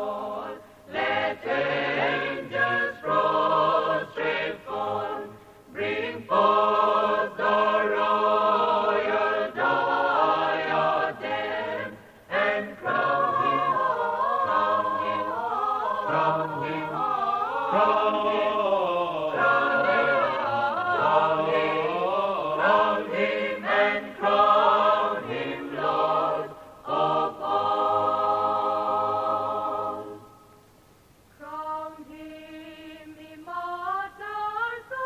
call. Let angels prostrate fall, bring forth the royal diadem, and crown him, crown him, crown him, crown him, crown him, crown him, crown him, and crown him Lord of all. Crown him immortal, so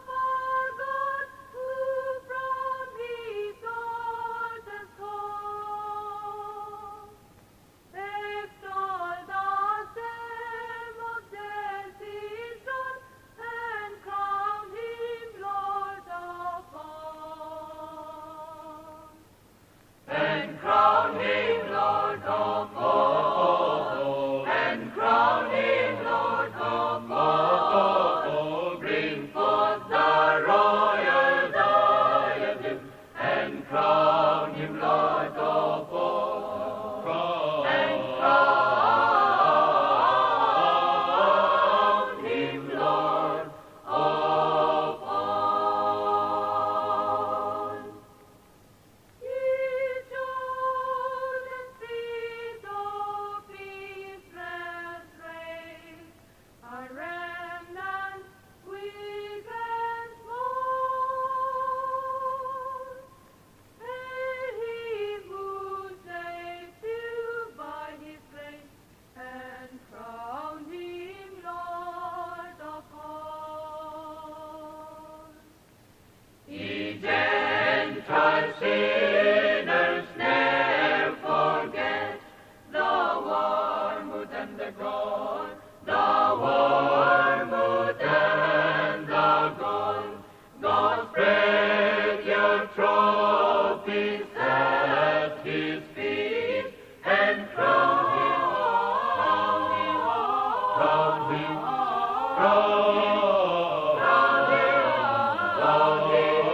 far God, who from his daughters called. Extol the stem of Jesse's throne, and crown him Lord of all. And crown him Lord of all, and crown him Lord of all. Bring forth the royal diadem, and crown him Lord of all. And crown him Lord of all. Ye chosen seed of Israel's race, a remnant weak and small. Hail him who saves you by his grace, and crown him Lord of all. Ye Gentile sinners, ne'er forget the wormwood and the gold, the wormwood and the gold. Go spread your trophies at his feet, and crown him, crown him, crown him, crown him, crown him,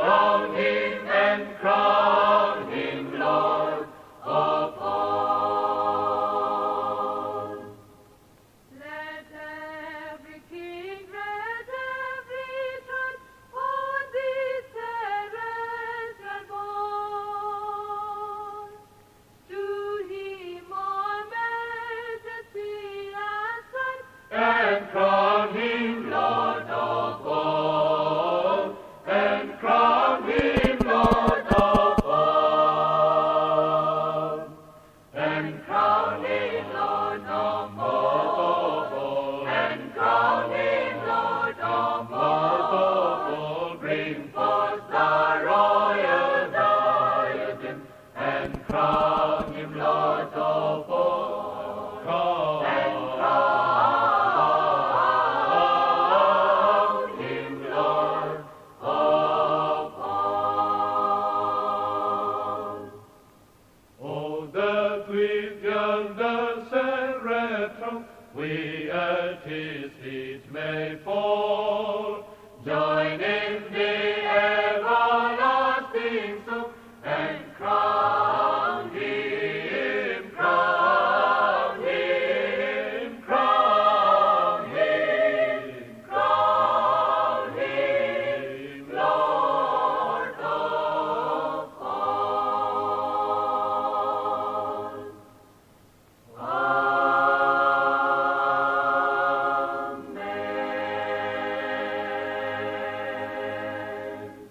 crown him, and crown him Lord of all. Let every king, let every tribe on this terrestrial board, to him all majesty ascribe, And crown him Lord of all, and crown him Lord of all, and crown him Lord of all, and crown him Lord of all. Bring forth the royal diadem, and crown him Lord of all, and crown him Lord of all. Oh, that with yonder seraphim we at his feet may fall, join in the everlasting song, and crown him, crown him, crown him, crown him Lord of all. Amen.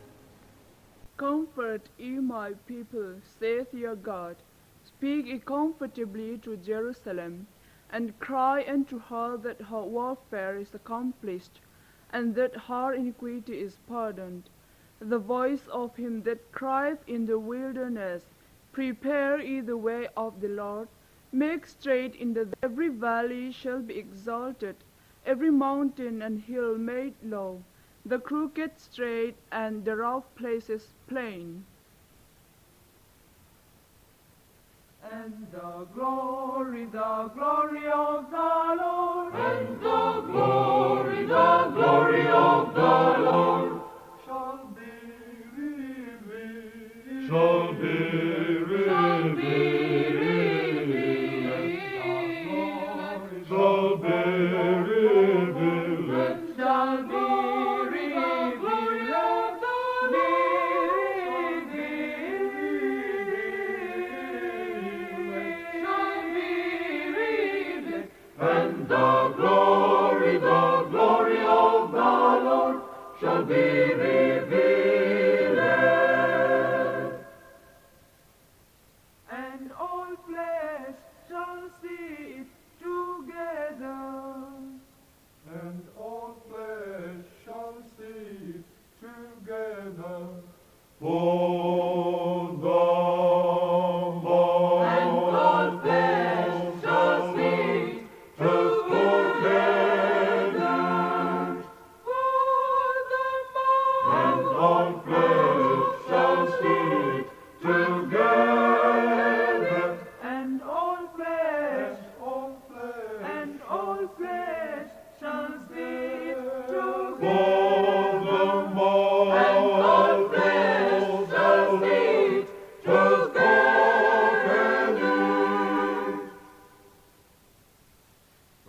Comfort ye my people, saith your God. Speak ye comfortably to Jerusalem, and cry unto her that her warfare is accomplished, and that her iniquity is pardoned. The voice of him that crieth in the wilderness, Prepare ye the way of the Lord, make straight in the every valley shall be exalted, every mountain and hill made low, the crooked straight, and the rough places plain. And the glory of the Lord, And the glory of the Lord shall be revealed. shall be revealed. And the glory of the Lord shall be revealed. And all flesh shall see it together. And all flesh shall see it together. For the And all flesh shall see it together. And all flesh shall see it together. and all flesh, and all flesh shall see it together. And all flesh shall see it together.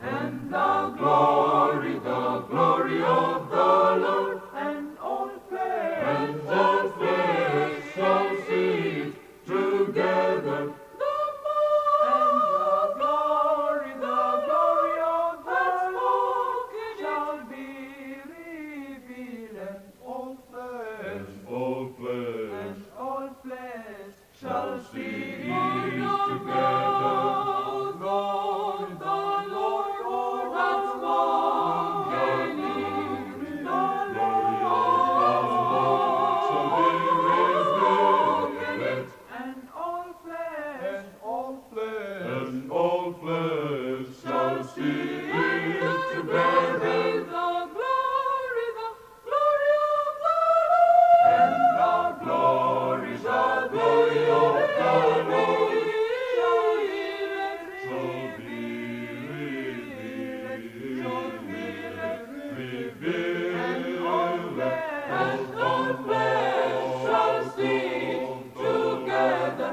And the glory of the Lord, And all flesh, and all flesh shall see it together. and the glory of the Lord shall be revealed. And all flesh, and all flesh shall see it together. Lord, the Lord, that's hmangaihna. The Lord shall be revealed. And all flesh, And all flesh shall see it together. The glory of the And the glory of the Lord shall be revealed. And all flesh shall see it together.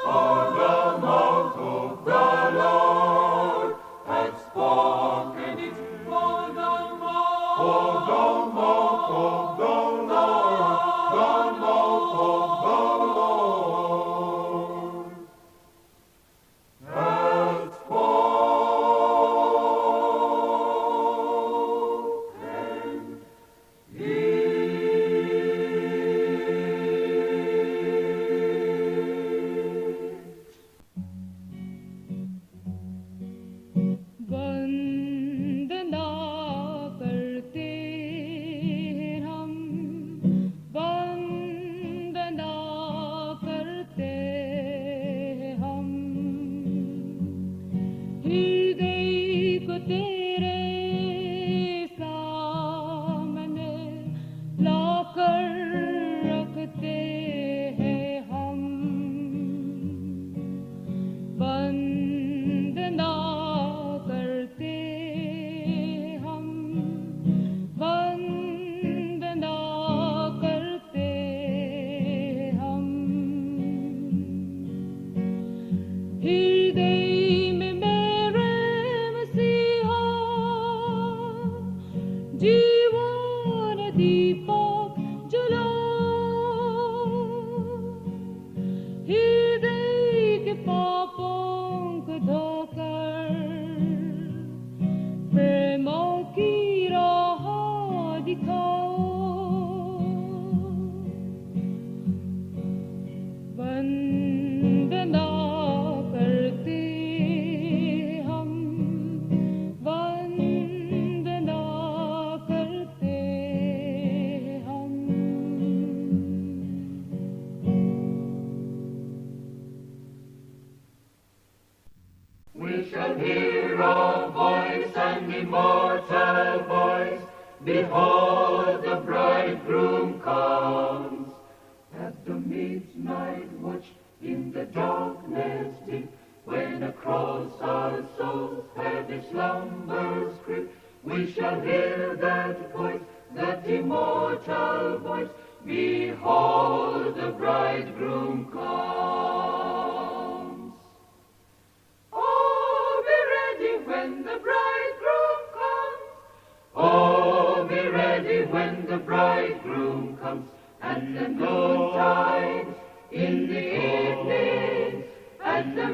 For the mouth of the Lord hath spoken it. For the mouth of the Lord, the mouth of the Lord hath spoken वंदना करते हैं हम, वंदना करते हैं हम, हृदय को तेरे सामने लाकर रखते हैं हम, वंदना करते हम, वंदना करते हम, हृदय में मेरे मसीहा जीवन दीपक जला, हृदय के पापों को धोकर प्रेमों की राह दिखाओ, वंदना करते हम, वंदना करते हम. We shall hear a voice, an immortal voice. Behold, the bridegroom comes. At the midnight watch, in the darkness deep, when across our souls heavy slumbers creep, we shall hear that voice, that immortal voice. Behold, the bridegroom comes. Oh, be ready when the bridegroom comes. Oh, be ready when the bridegroom comes. At the noontide, in the evening, at the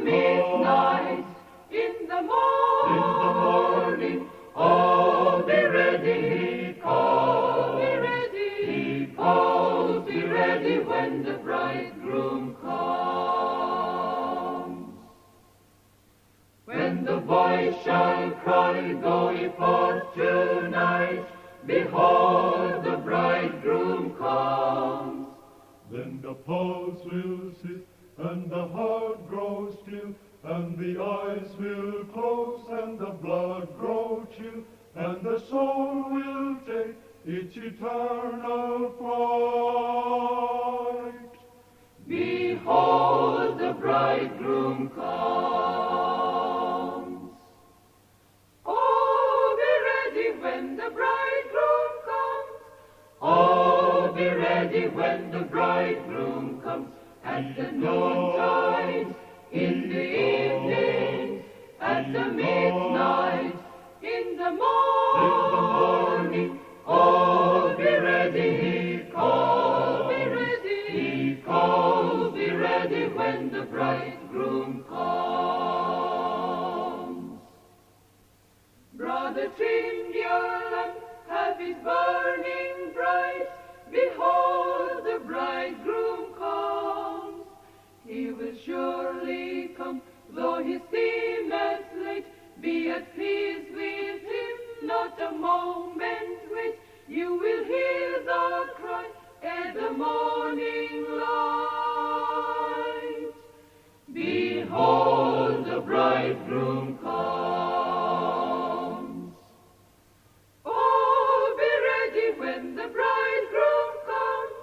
they shall cry, go ye forth tonight, behold the bridegroom comes. Then the pulse will cease, and the heart grow still, and the eyes will close, and the blood grow chill, and the soul will take its eternal flight. Behold, the bridegroom comes. Oh, be ready when the bridegroom comes. Oh, be ready when the bridegroom comes. At the noontide, in the evening, at the midnight, in the morning. Oh, be ready, he calls. Be ready, he calls. Be ready when the bridegroom comes. Brother, trim your lamp, have it burning bright. Behold, the bridegroom comes. He will surely come, though he seemeth late. Be at peace with him, not a moment wait. You will hear the cry at the morning light. Behold, the bridegroom comes. Oh, be ready when the bridegroom comes.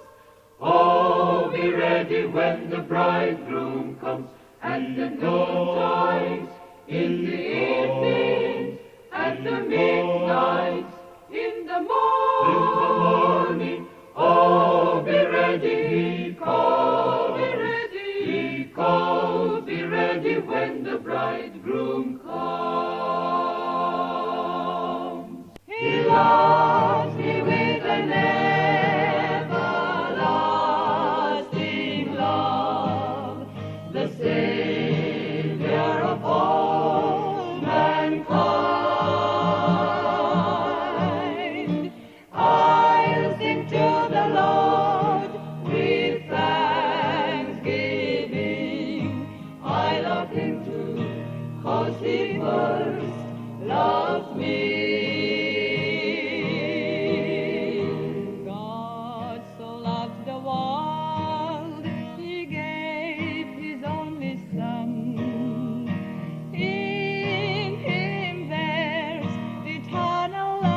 Oh, be ready when the bridegroom comes. At the noontide, in the evening, at the midnight, in the morning. Oh, be ready, he calls. Be ready, he calls. Be ready when the bridegroom comes. He loves me with an everlasting love, the Savior of all mankind. I'll sing to the Lord with thanksgiving. I love him too, 'cause he first loved me. God so loved the world, he gave his only Son. In him there's eternal life.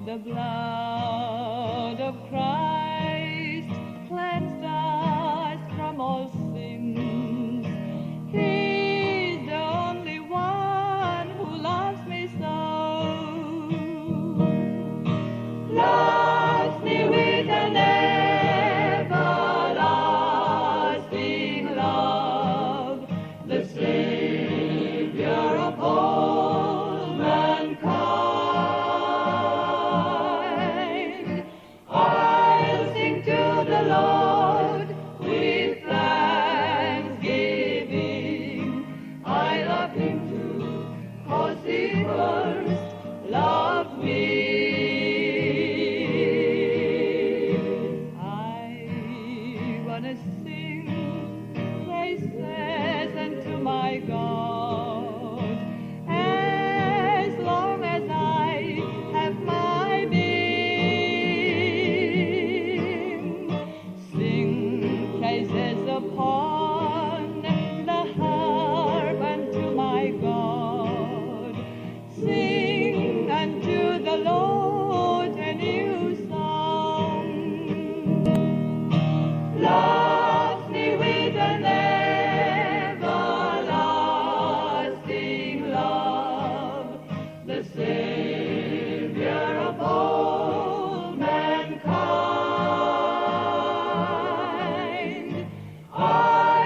The blood of Christ cleansed us from all sins. He's the only one who loves me so. Loves me with an everlasting love, the Savior of all mankind. I'll sing to the Lord with thanksgiving. I love him too, 'cause he first loved me. I wanna sing praises unto my God as long as I have my being. Sing praises upon the harp unto my God. Sing unto the Lord a new song. Loves me with an everlasting love, the Savior of all mankind. I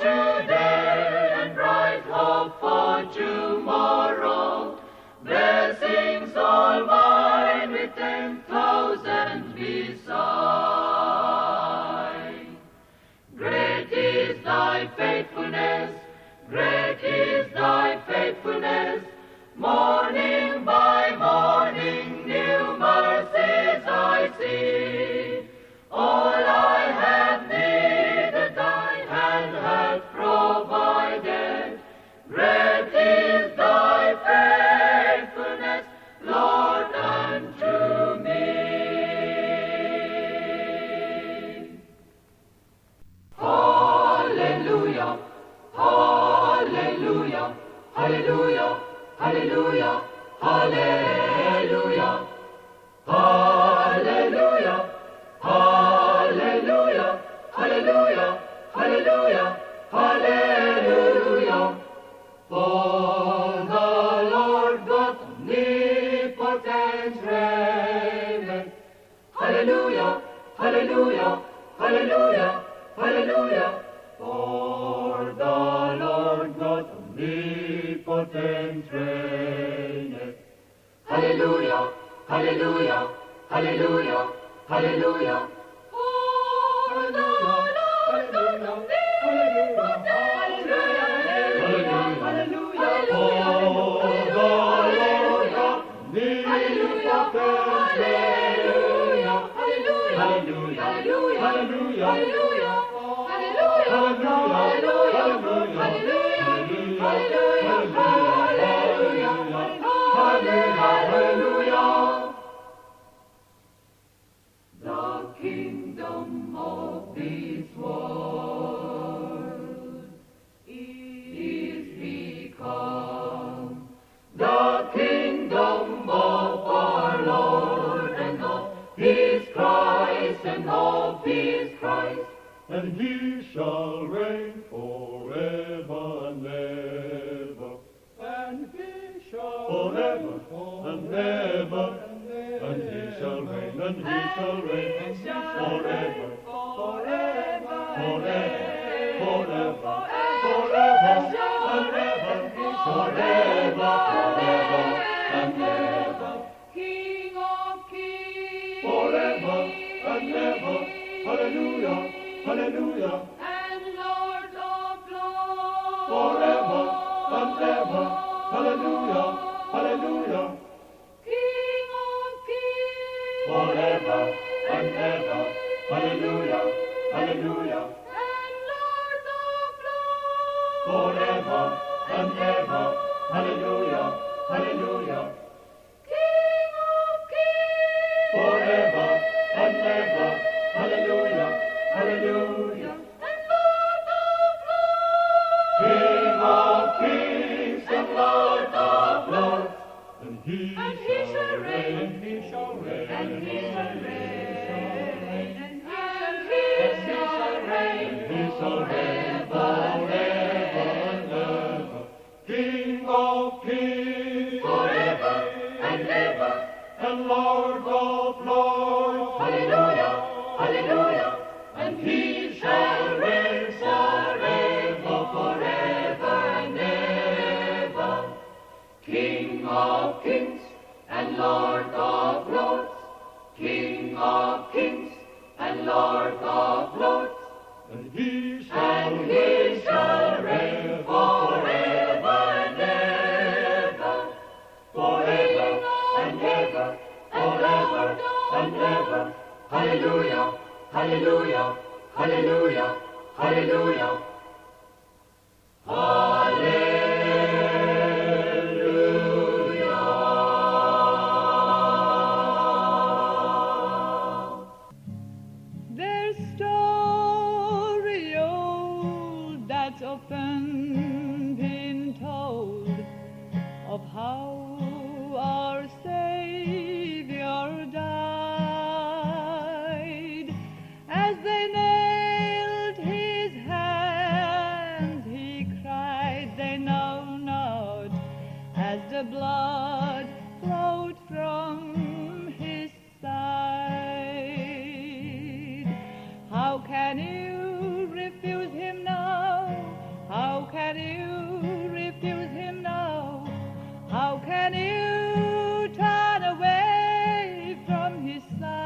today and bright hope for tomorrow. Blessings all mine with 10,000 beside. Great is thy faithfulness, great is thy faithfulness. Morning by morning new mercies I see. All I have needed thy hand hath provided. Great is thy faithfulness, Lord, unto me. Hallelujah, hallelujah, hallelujah, hallelujah, hallelujah, hallelujah, hallelujah, hallelujah, hallelujah, hallelujah. For the Lord God omnipotent reigneth. Hallelujah, hallelujah, hallelujah, hallelujah. For the Lord God omnipotent reigneth. Hallelujah, hallelujah, hallelujah, hallelujah. For the Lord God omnipotent reigneth. Hallelujah, the kingdom of this world is become the kingdom of our Lord and of His Christ and of His Christ. And He shall reign forever and ever. And He shall forever and ever. And He shall reign, and He shall reign, forever, forever, forever, forever, forever, and ever, forever, forever, and ever. King of kings, Forever and ever. Hallelujah, hallelujah. and Lord of lords, Forever and ever. Hallelujah, hallelujah. King of kings, Forever and ever. Hallelujah, hallelujah. and Lord of lords, Forever and ever. Hallelujah, hallelujah. King of kings, Forever and ever. Hallelujah, hallelujah. and Lord of lords, King of kings and Lord of lords. And He shall reign, and He shall reign, and He shall reign, and He shall reign, and He shall reign forever and ever. King of kings, Forever and ever. and Lord of lords. Hallelujah, hallelujah. And He shall reign forever, forever and ever. King of kings and Lord of lords. King of kings and Lord of lords. And He And He shall reign forever and ever. Forever and ever, forever and ever. Hallelujah, hallelujah, hallelujah, hallelujah. Hallelujah. their story old that's often been told of how our Savior died as they nailed His hands can you refuse him now? How can you turn away from his sight?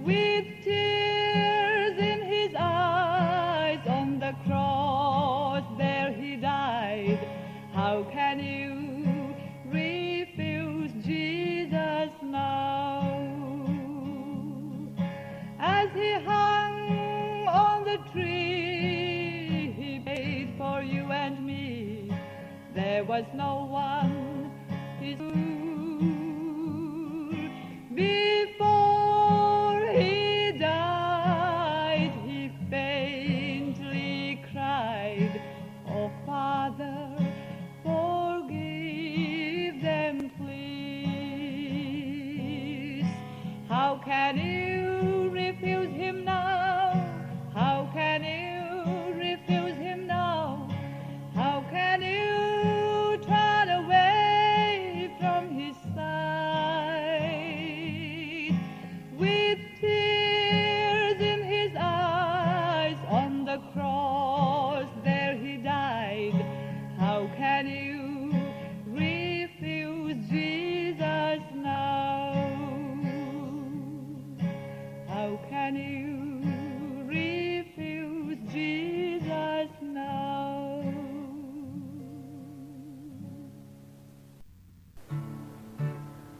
With tears in his eyes on the cross there he died. How can you refuse Jesus now? As he hung on the tree, he paid for you and me. There was no one he stood. Before he died, he faintly cried, "Oh, Father, forgive them, please." How can you refuse him now? How can you refuse him now? How can you turn away from his sight? With tears in his eyes on the cross there he died. How can you refuse Jesus now? How can you refuse Jesus now?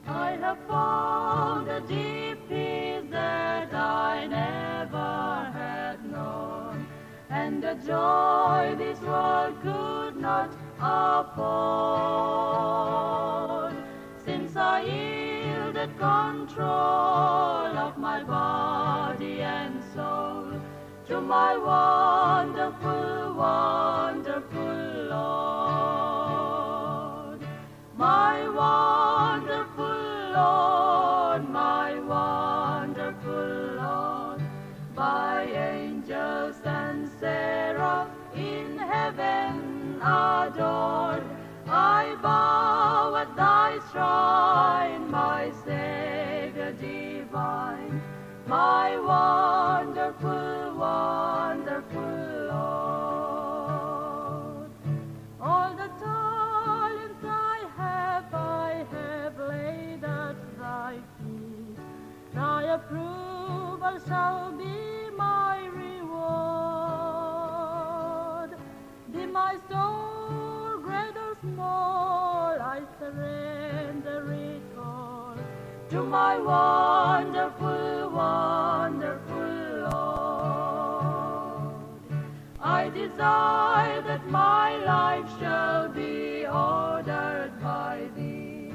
I have found a deep peace that I never had known, and a joy this world could not afford. Since I yielded control of my body and soul to my wonderful, wonderful Lord. My wonderful Lord, my wonderful Lord, by angels and seraphs in heaven adored. I bow at thy shrine, my Savior divine, my wonderful, wonderful Lord. All the talents I have laid at thy feet. Thy approval shall be my reward. Be my soul, great or small, I surrender it all to my wonderful, wonderful Lord. I desire that my life shall be ordered by thee,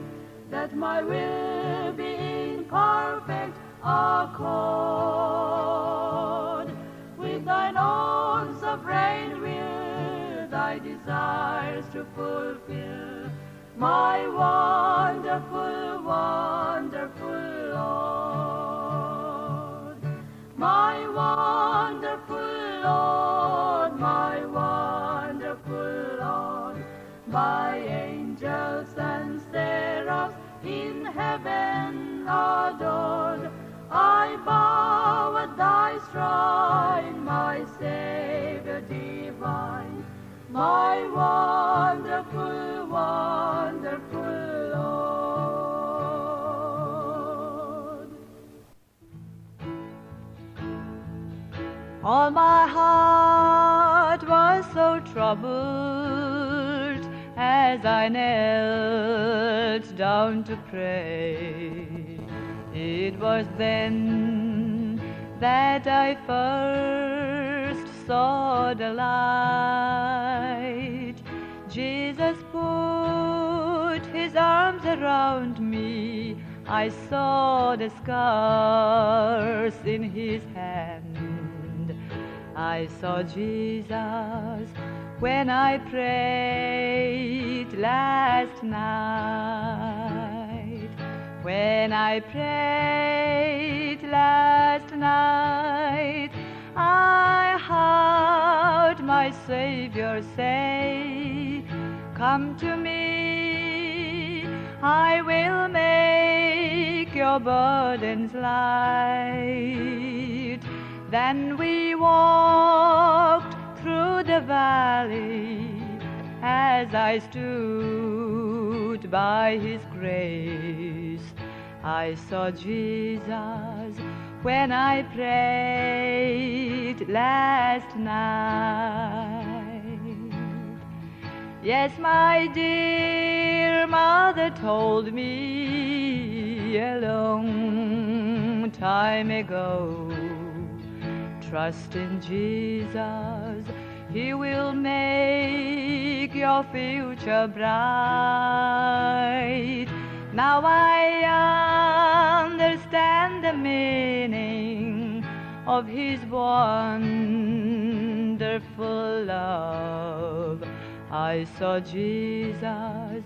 that my will be in perfect accord with thine own sovereign will, thy desires to fulfill, my wonderful, wonderful Lord. My wonderful Lord, my wonderful Lord, by angels and seraphs in heaven adored. I bow at thy shrine, my Savior divine, my wonderful, wonderful Lord. All my heart was so troubled as I knelt down to pray. It was then that I first saw the light. Jesus put his arms around me. I saw the scars in his hand. I saw Jesus when I prayed last night. When I prayed last night, I heard my Savior say, "Come to me, I will make your burdens light." Then we walked through valley, as I stood by his grace, I saw Jesus when I prayed last night. Yes, my dear mother told me a long time ago, trust in Jesus, he will make your future bright. Now I understand the meaning of his wonderful love. I saw Jesus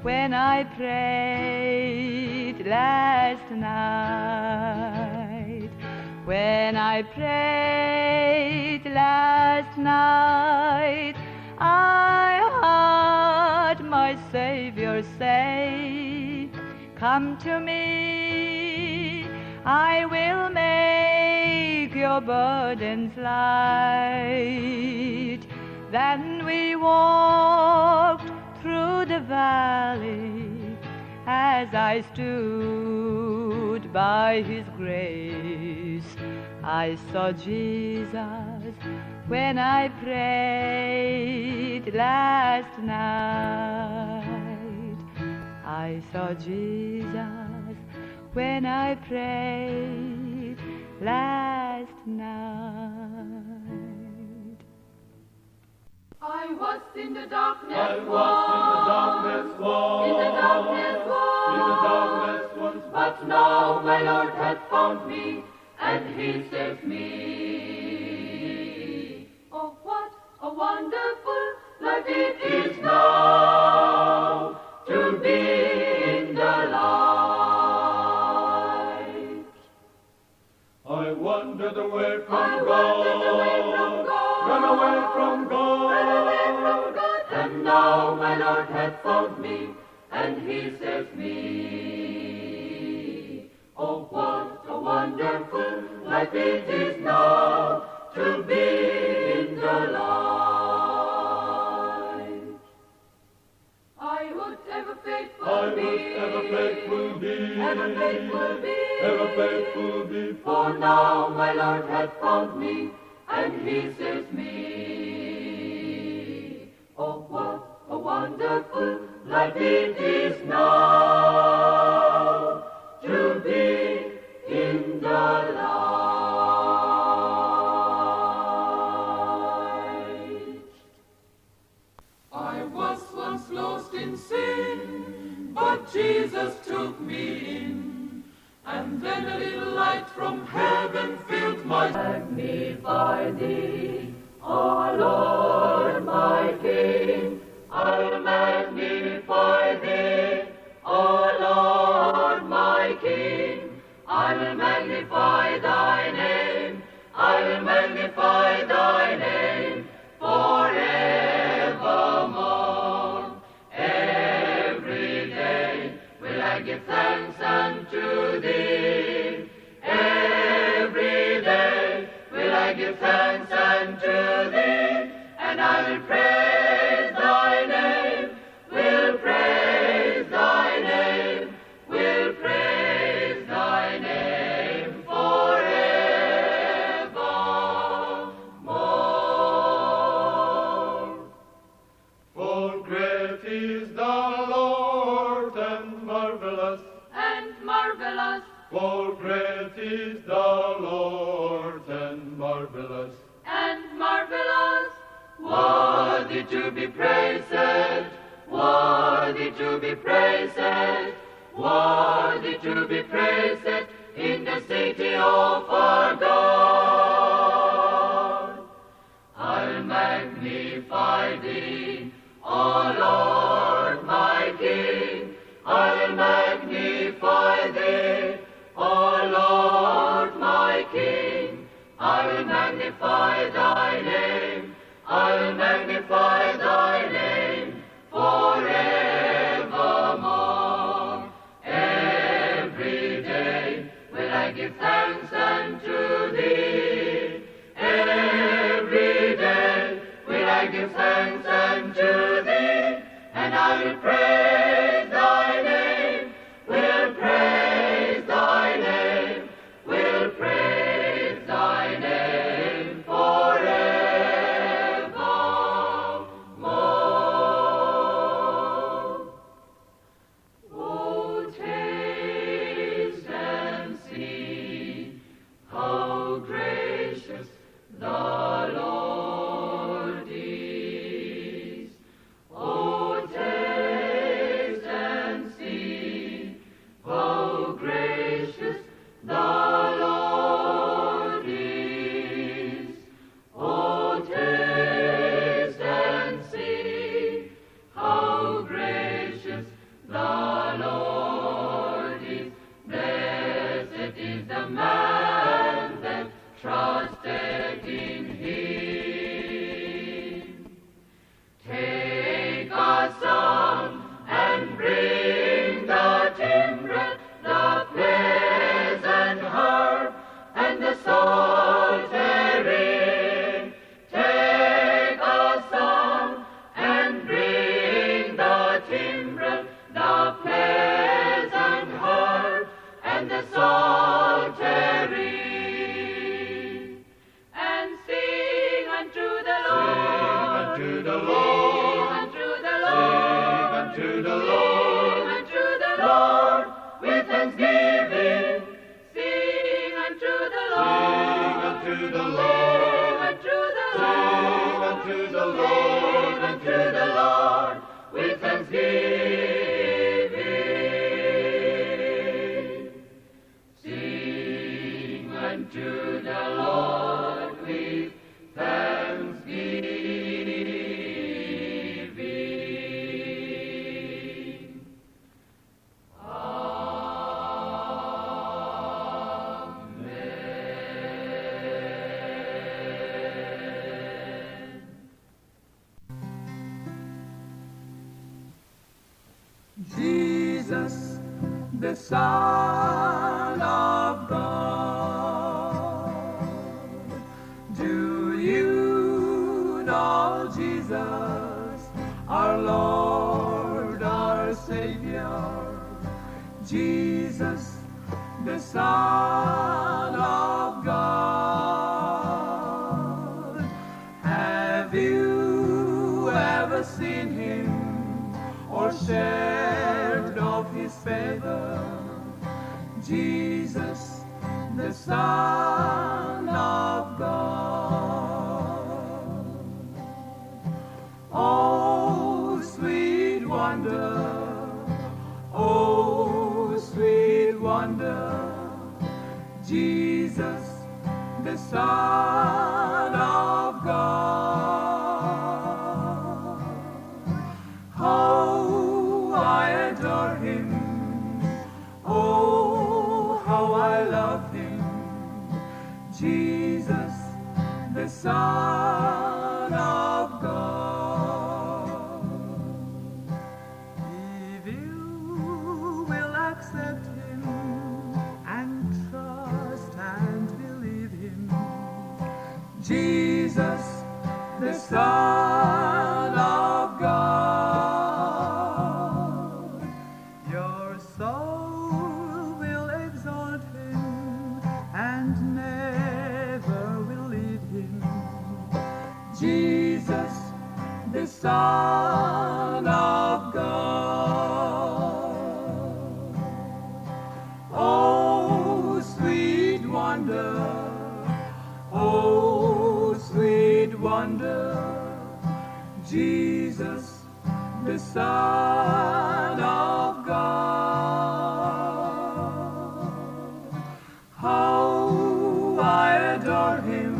when I prayed last night. When I prayed last night, I heard my Savior say, come to me, I will make your burdens light. Then we walked through the valley, as I stood by his grace. I saw Jesus when I prayed last night. I saw Jesus when I prayed last night. I was in the darkness I was in the darkness once, but now my Lord hath found me, and he saves me. Oh, what a wonderful life it is now to be in the light. I wandered away from I God, wandered away from God, ran away from God, and now my Lord hath found me, and he saves me. Oh, what a wonderful life it is now to be in the light. I would ever faithful be, ever faithful be, ever faithful be, ever faithful be, for now my Lord hath found me, and he saves me. Oh, what a wonderful life it is now to be in the light. I was once lost in sin, but Jesus took me in, and then a little light from heaven filled my magnify thee, O Lord my King. I'll magnify thee, O Lord my King. I'll magnify thy name, I'll magnify thy name forevermore. Every day will I give thanks unto thee. Every day will I give thanks unto thee, and I will praise thy name, will praise thy name, will praise thy name forevermore. for great is the Lord and marvelous, for great is the Lord and marvelous. Worthy to be praised, worthy to be praised, worthy to be praised in the city of our God. I'll magnify thee, O Lord my King. I'll magnify thee, O Lord my King. I'll magnify thy name, I'll magnify thy name forevermore. Every day will I give thanks unto thee. I give thanks unto thee, and I will praise thy name, will praise thy name, will praise thy name forevermore. Oh, taste and see how gracious the Lord is. Oh, taste and see how gracious the Lord is. Oh, taste and see how gracious the Lord is. Blessed is the man that trusted in him. Take a song and bring the timbrel, the pleasant harp, and the psaltery. Take a song and bring the timbrel, the pleasant harp, and the psaltery. And sing unto the Lord, Sing unto the Lord, unto the Lord, unto the Lord, unto the Lord, with thanksgiving. Sing unto the Lord, unto the Lord, unto the sing unto the Lord, unto the Lord, with thanksgiving. Sing unto the Lord with thanksgiving. Jesus, the Son of God. Do you know Jesus, our Lord, our Savior? Jesus, the Son of God. Have you ever seen him or shared of his favor? Jesus, the Son of God. Oh, sweet wonder, oh, sweet wonder, Jesus, the Son of God. How I adore him, oh, how I love him, Jesus, the Son of God. If you will accept him and trust and believe him, Jesus, the Son of God, your soul will exalt him and never will leave him. Jesus, the Son of God. Oh, sweet wonder, oh, sweet wonder, Jesus, the Son of God. How I adore him,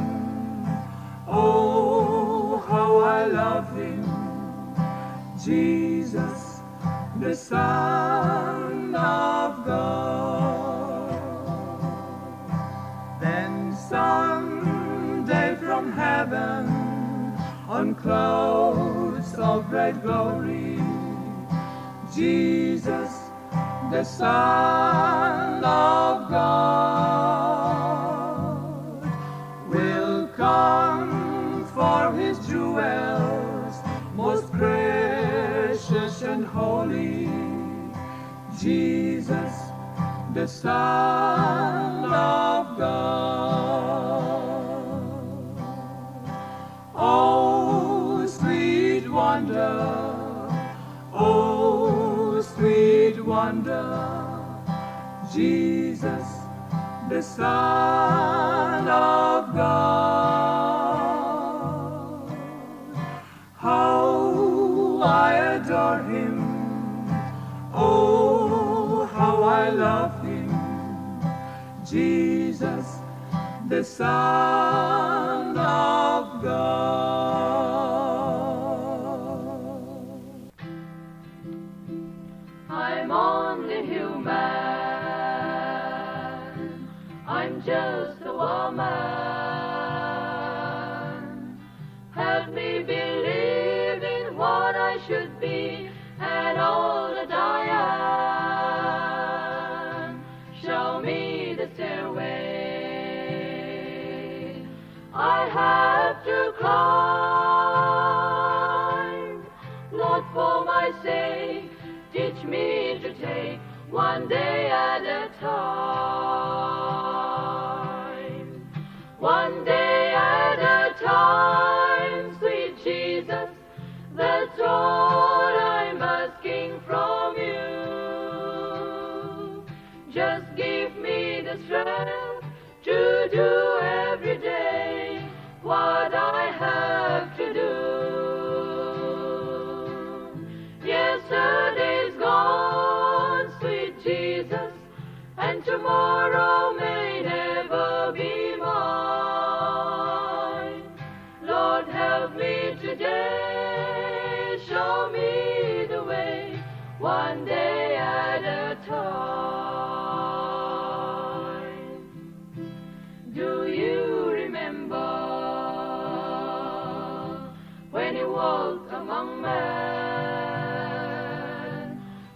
oh, how I love him, Jesus, the Son of God. Then someday from heaven, on clouds of bright glory, Jesus, the Son of God, will come for his jewel holy, Jesus, the Son of God. Oh, sweet wonder, oh, sweet wonder, Jesus, the Son of God. How I adore him, oh, how I love him, Jesus, the Son of God. I'm only human, I'm just a woman. Help me believe in what I should be and all that I am. Show me the stairway I have to climb. Lord, for my sake, teach me to take one day at a time. One day at a time, sweet Jesus, that's all I'm asking from you. Just give me the strength to do every day what I have to do. Yesterday's gone, sweet Jesus, and tomorrow may never be mine. Lord, help me today, show me the way, one day at a time. Do you remember when you walked among men?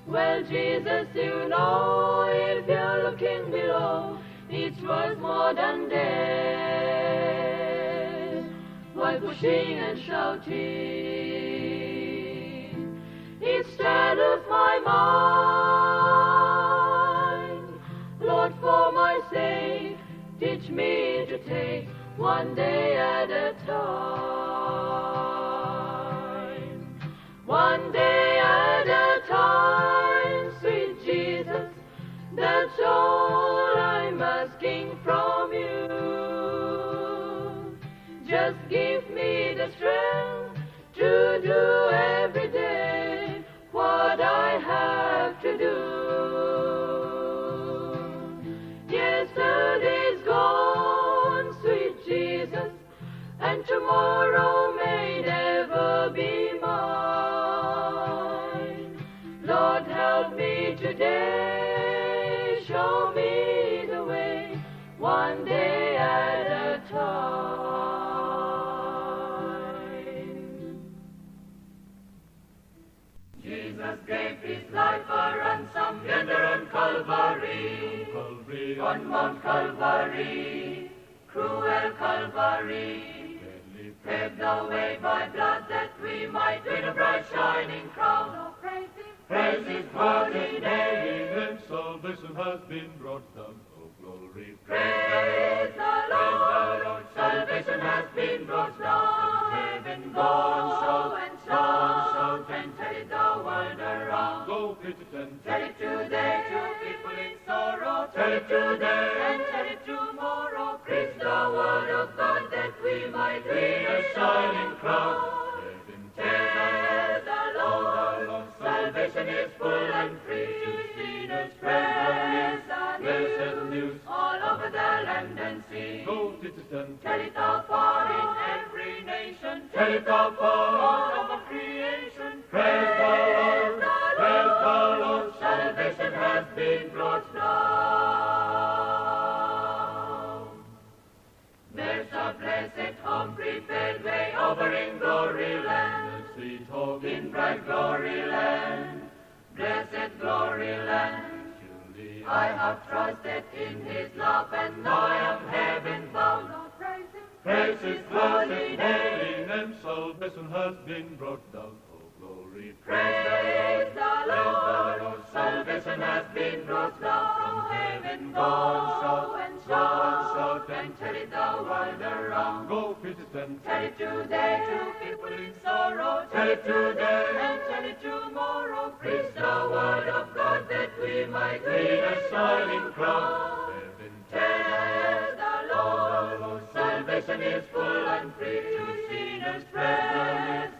Well, Jesus, you know, if you're looking below, it was more than death. While pushing and shouting, it steadied my mind. Lord, for my sake, teach me to take one day at a time. One day at a time, sweet Jesus, that's all I'm asking from you. Just give me the strength to do every day what I have to do. Yesterday's gone, sweet Jesus, and tomorrow may never be mine. Lord, help me today, show me the way, one day at a time. Jesus gave his life a ransom yonder on Calvary, on Mount Calvary, cruel Calvary, paved the way by blood that we might win a bright shining crown. Oh, praise his holy name, and salvation has been brought down. Oh, glory. Praise the Lord, salvation has been brought down. Heaven gone, shout and shout, and tell it the world around. Go preach it and Tell it today to people in sorrow. Tell it today and tell it tomorrow. Preach the word of God that we might win a shining crown. Tell the Lord, salvation is full and free. To sinners spread the news all over the land and sea. go preach it and Tell it afar in every nation. Tell it afar all over creation. praise the Lord, praise the Lord. Salvation has been brought down. There's a blessed home prepared way over in glory land. Sweet home In bright glory land, blessed glory land. surely I have trusted in his love and now I am heaven bound. Oh, praise him. praise his blessed holy name. Salvation has been brought down. Oh, Glory, praise the Lord. Salvation has been brought down from heaven. Go and shout and tell it the world around. Go preach it and Tell it today to people in sorrow. Tell it today and tell it tomorrow. Preach the word of God that we might win a shining crown. Tell the Lord, salvation is full and free to sinners. Praise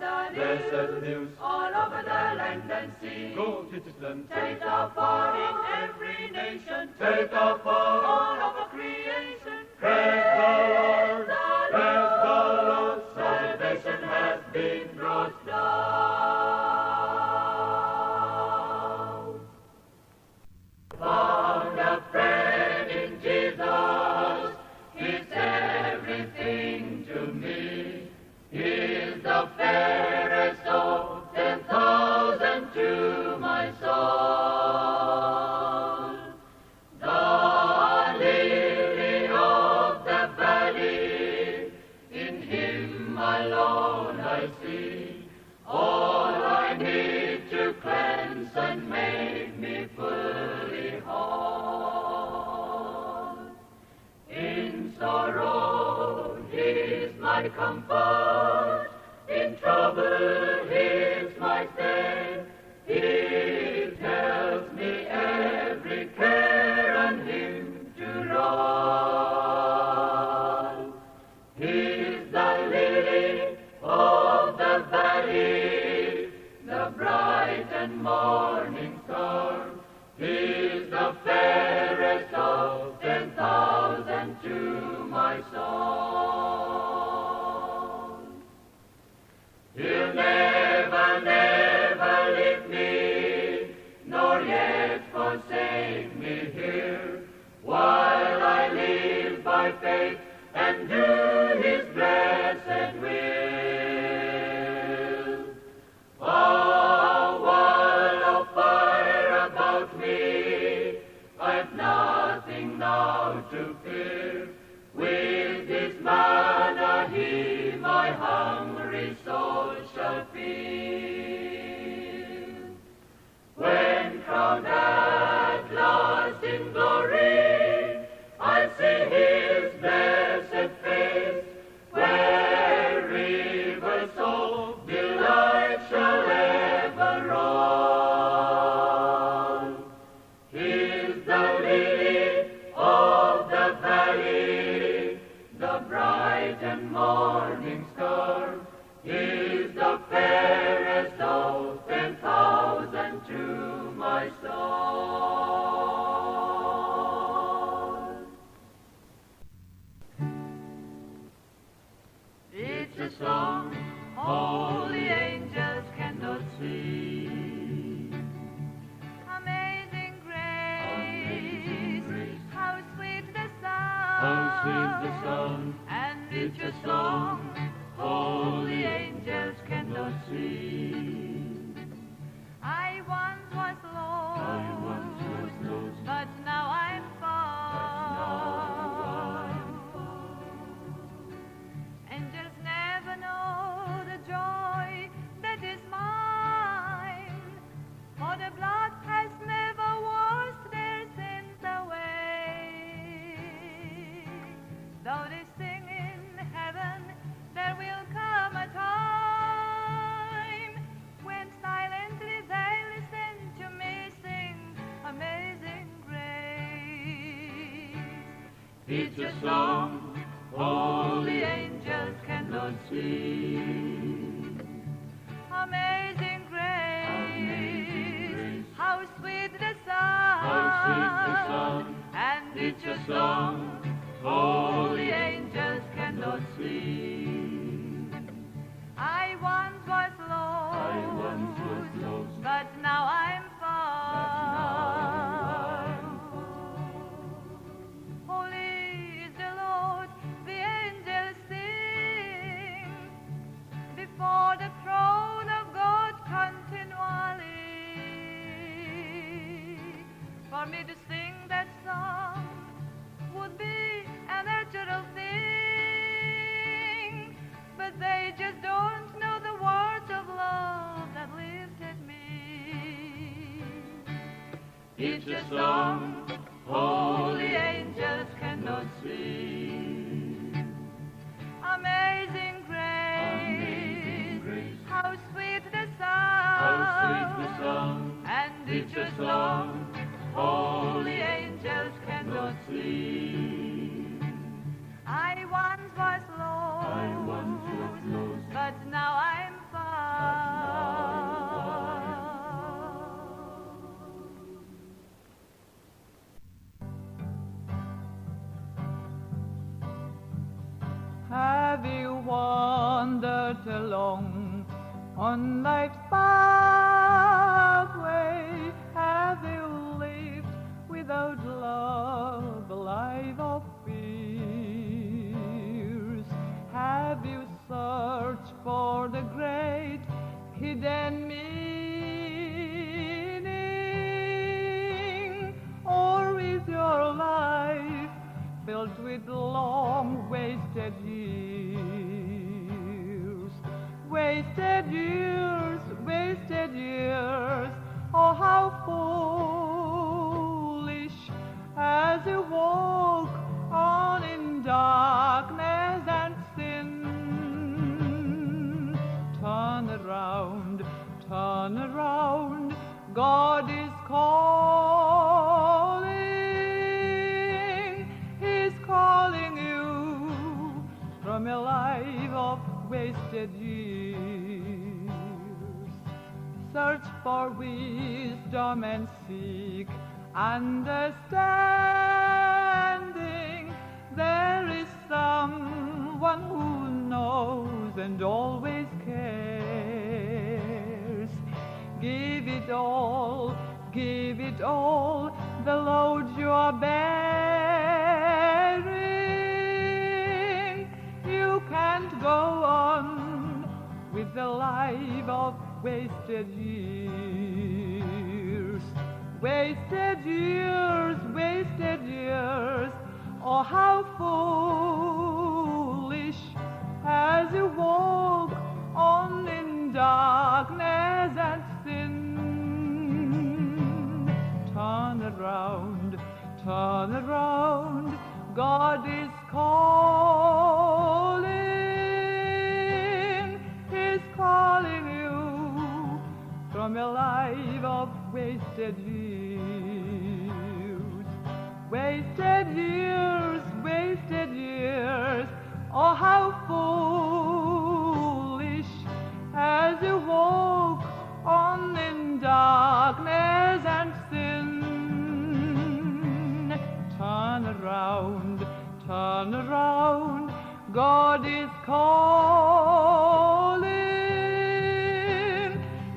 the news all over the land and sea. go teach it and Tell it afar in every nation. Tell it afar all over creation. praise the Lord, praise the Lord. Salvation has been brought down. Found a friend in Jesus. He's everything to me. He's the fairest of 10,000 to my soul. The lily of the valley, in him alone I see all I need to cleanse and make me fully whole. In sorrow he's my comfort, in trouble he's my stay. He tells me every care on him to roll. He's the lily of the valley, the bright and morning star. He's the fairest of 10,000 to my soul. He'll never, never leave me, nor yet forsake me here, while I live by faith and do his blessed will. A wall of fire about me, I've nothing now to fear. With his manna he my hungry soul shall feed. When crowned at last in glory, I'll see his blessed face, where rivers of delight shall ever roll. He's the lily of the valley, the bright and morning star. He's the fairest of 10,000 to my soul. It's a song all the angels cannot sing. Amazing grace, how sweet the sound. How sweet the sound. And It's a song all the angels cannot sing. I once was lost, but now I'm found. Angels never know the joy that is mine, for the blood has never washed their sins away. Though they sing in heaven, there will come a time when silently they listen to me sing Amazing Grace. It's a song all the angels cannot sing. Amazing grace, how sweet the sound. How sweet the sound. And It's a song all the angels cannot sing. I once was lost, but now I'm found. Holy is the Lord, the angels sing before the throne of God continually. For me to sing that song would be a natural thing, but they just don't know the words of love that live It's a song holy angels cannot sing. Amazing grace, how sweet the sound, and it's a song holy angels cannot sing. I once was lost, but now I'm found. Have you wandered along on life's pathway? Have you lived without love, a life of fears? Have you searched for the great hidden meaning? Or is your life filled with long wasted years? Wasted years, wasted years. Oh, how foolish as you walk on in darkness and sin. Turn around, God is calling. He's calling you from a life of wasted years. Search for wisdom and seek understanding. There is someone who knows and always cares. Give it all, the load you are bearing. You can't go on with the life of wasted years. Wasted years, wasted years. Oh, how foolish as you walk on in darkness and sin. Turn around, God is calling. He's calling you from a life of wasted years. Wasted years, wasted years. Oh, how foolish as you walk on in darkness and sin. Turn around, God is calling.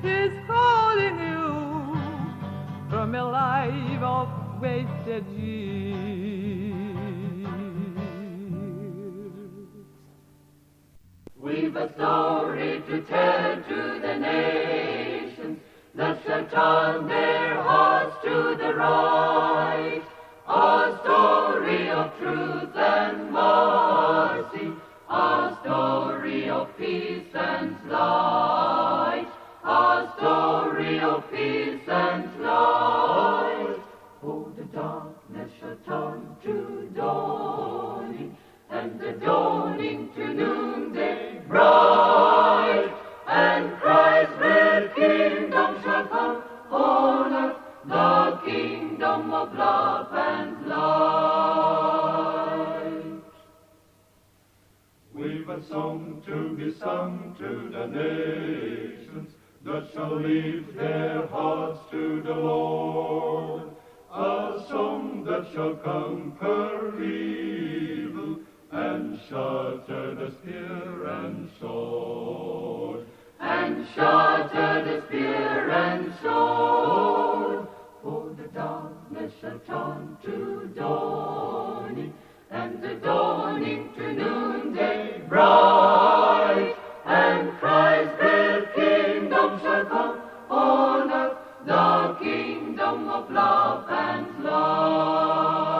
He's calling you from a life of wasted years. We've a story to tell to the nations that shall turn their hearts to the right. A story of truth and mercy, a story of peace and light, a story of peace and light. Oh, the darkness shall turn to dawning, and the dawning to noonday bright, and Christ's great kingdom shall come on earth, the kingdom of love and light. We've a song to be sung to the nations that shall lift their hearts to the Lord, a song that shall conquer evil and shatter the spear and sword, and shatter the spear and sword. For the darkness shall turn to dawning, and the dawning to noonday bright, and Christ's great kingdom shall come on earth, the kingdom of love and light.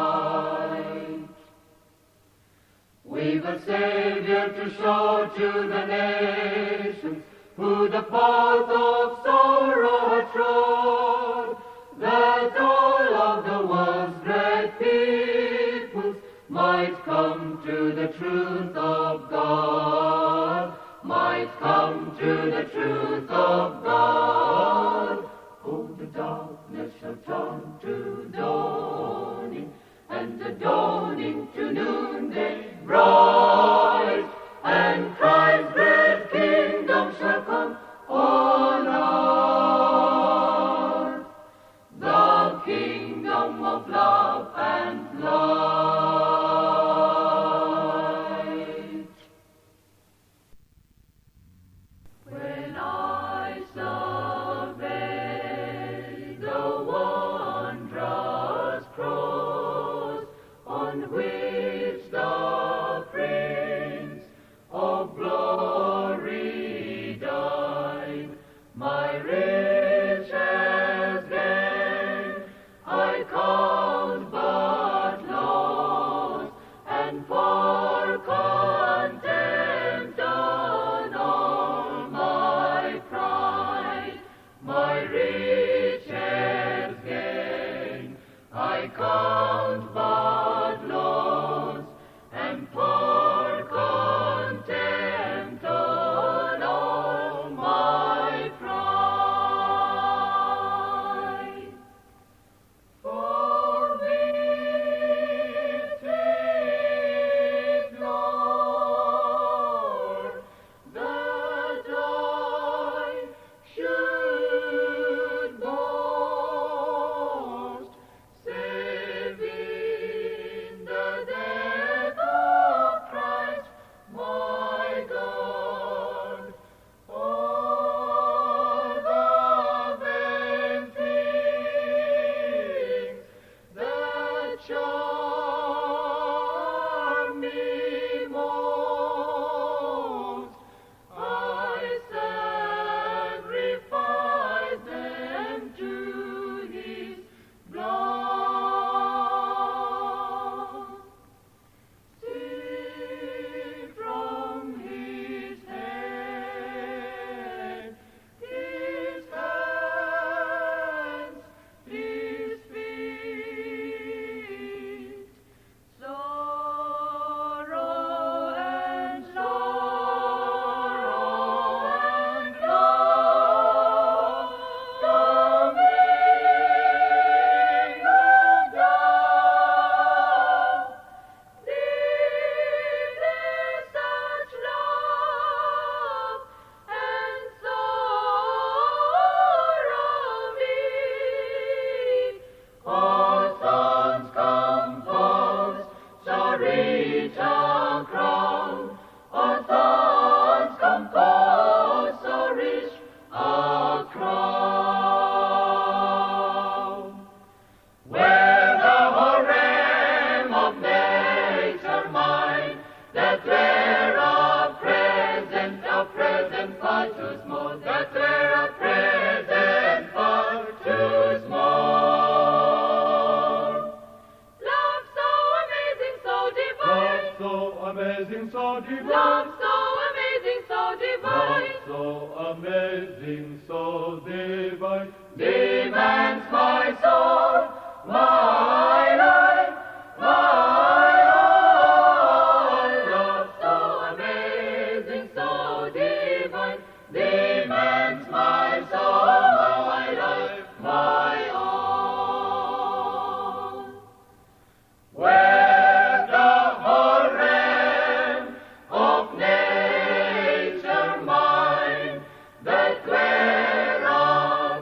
We've a Savior to show to the nations, who the path of sorrow trod, that all truth of God, might come to the truth of God. Oh, the darkness shall turn to dawning, and the dawning to noonday bright, and Christ's great kingdom shall come on earth, the kingdom of love and light. When I survey the wondrous cross on which the Prince of Glory died, my riches gain I count but loss, and for contempt on all my pride, my riches gain I count but loss, and for contempt on all my pride. For with it, Lord, that I should boast, save in the death of Christ my God. All the vain things that charm me most, I sacrifice them to His blood. See from His head, His hands, His feet, sorrow and love, coming and down. Needless such love and sorrow meet. All sons composed shall reach a crown. All sons composed shall reach a crown. Where the harem of nature mine, that were a present far too small, that were a present far too small. Love so amazing, so divine, Love so amazing, so divine. love so amazing, so divine, Love so amazing, so divine. demands my soul, my life, my all. Love so amazing, so divine, demands my soul, my life, my all. Where the harem of nature mine, that were a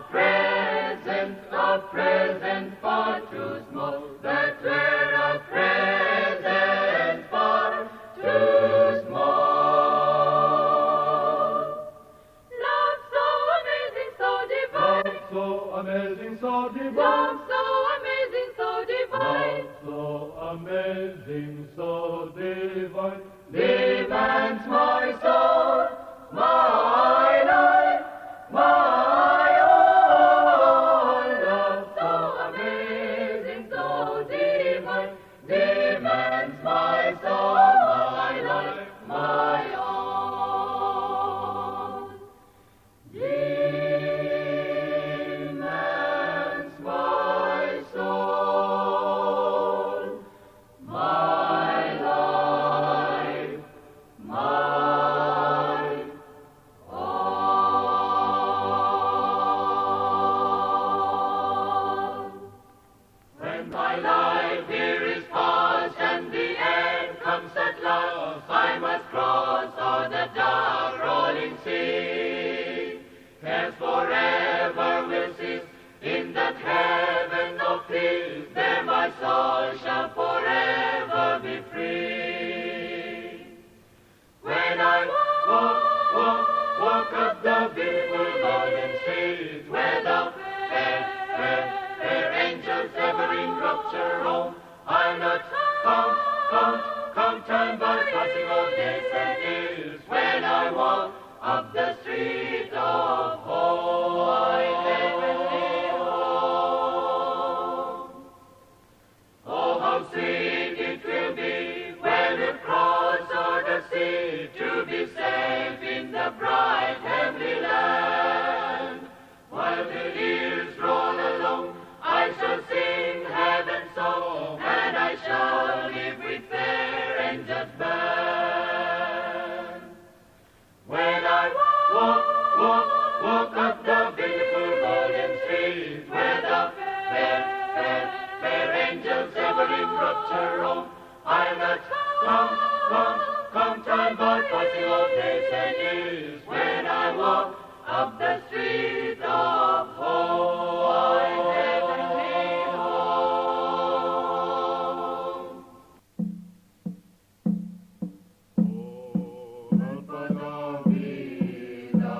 present far too small, that were a present far too small. Love so amazing, so divine, Love so amazing, so divine. love so amazing, so divine, Love so amazing, so divine. demands my soul, my life, my all. Love so amazing, so divine, demands my soul, my life, my all. Demands my soul, my cares forever will cease. In that heaven of peace, there my soul shall forever be free. When I walk up the beautiful golden street, where the fair angels ever in rapture roam, I'll not count time by passing all days and years. When I walk up the street of home, I heavenly home. Oh, how sweet it will be when we cross o'er the sea, to be safe in the bright heavenly land. While the years roll along, I shall sing heaven's song, and I shall live with fair angels band. When I walk up the beautiful golden street, where the fair angels ever in rapture roam, I'll not count time by passing all days and years. When I walk up the street of home, heavenly home. Oh, Lalpa Davida,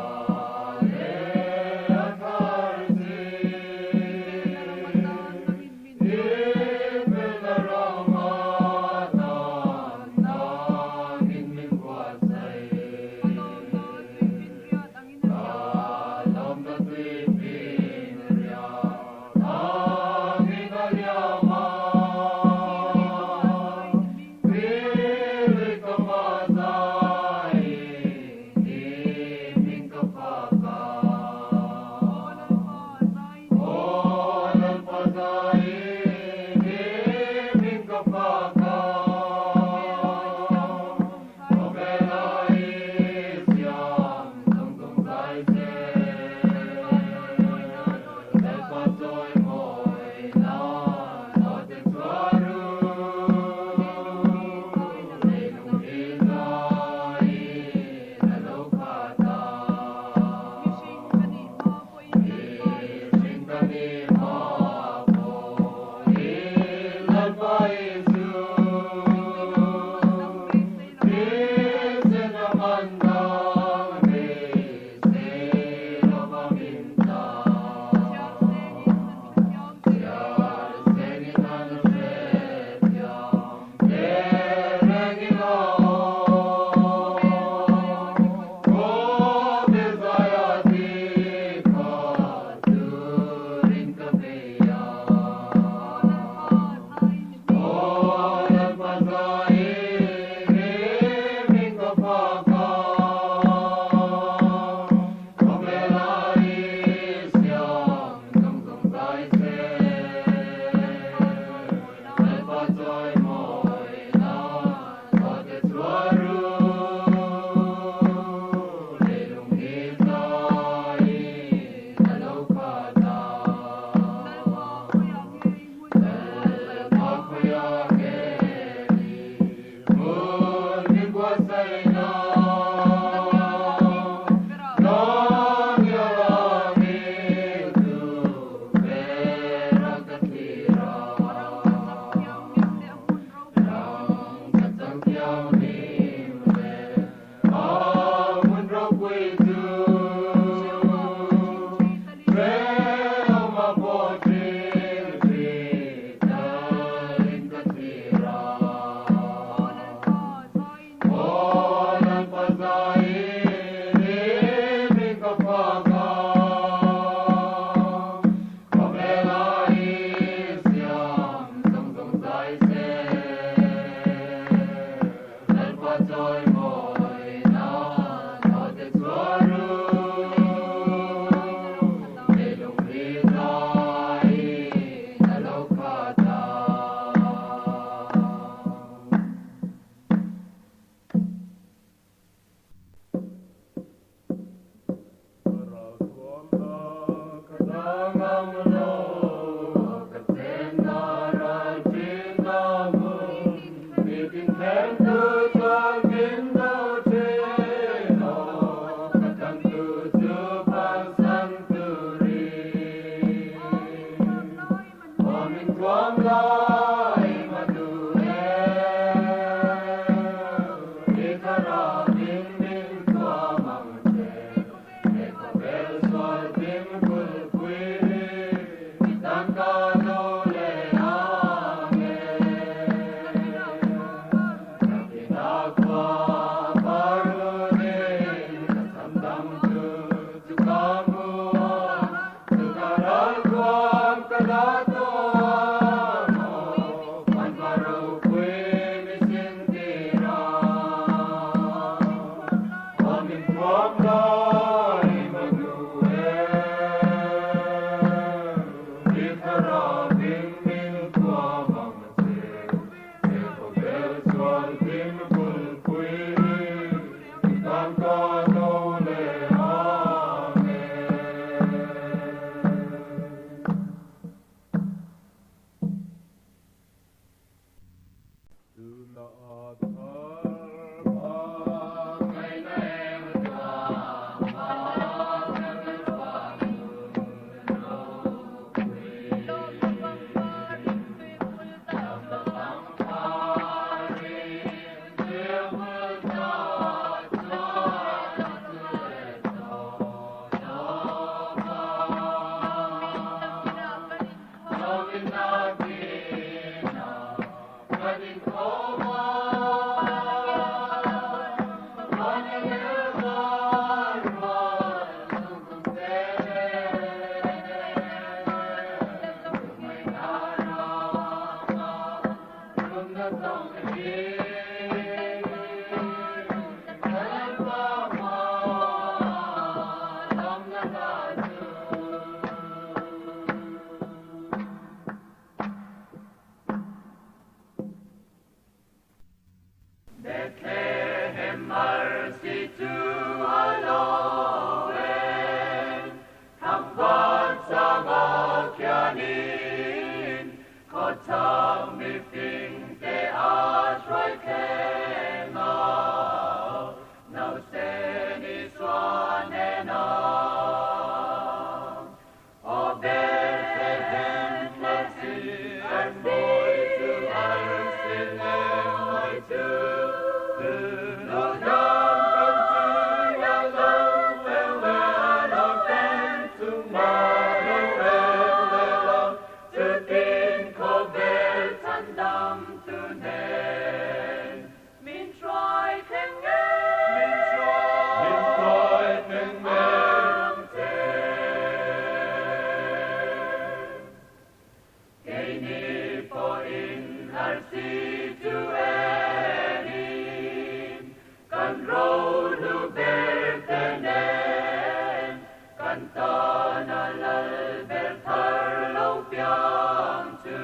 Bandhana lalber thar lo piang tu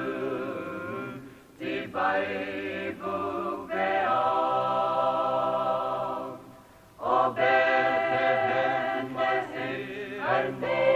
divai bu veang o Bethlehem Arsi